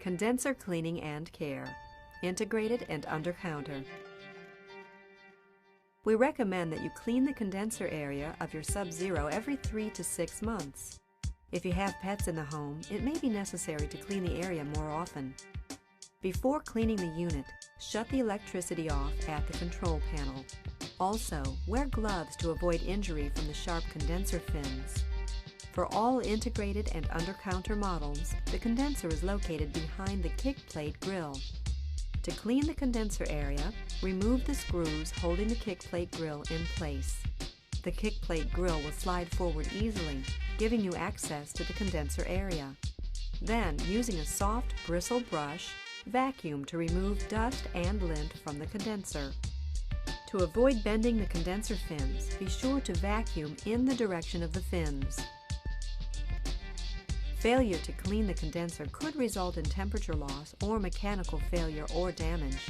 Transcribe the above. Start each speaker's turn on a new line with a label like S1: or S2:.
S1: Condenser cleaning and care, integrated and under-counter. We recommend that you clean the condenser area of your Sub-Zero every 3 to 6 months. If you have pets in the home, it may be necessary to clean the area more often. Before cleaning the unit, shut the electricity off at the control panel. Also, wear gloves to avoid injury from the sharp condenser fins. For all integrated and under-counter models, the condenser is located behind the kick plate grill. To clean the condenser area, remove the screws holding the kick plate grill in place. The kick plate grill will slide forward easily, giving you access to the condenser area. Then, using a soft bristle brush, vacuum to remove dust and lint from the condenser. To avoid bending the condenser fins, be sure to vacuum in the direction of the fins. Failure to clean the condenser could result in temperature loss or mechanical failure or damage.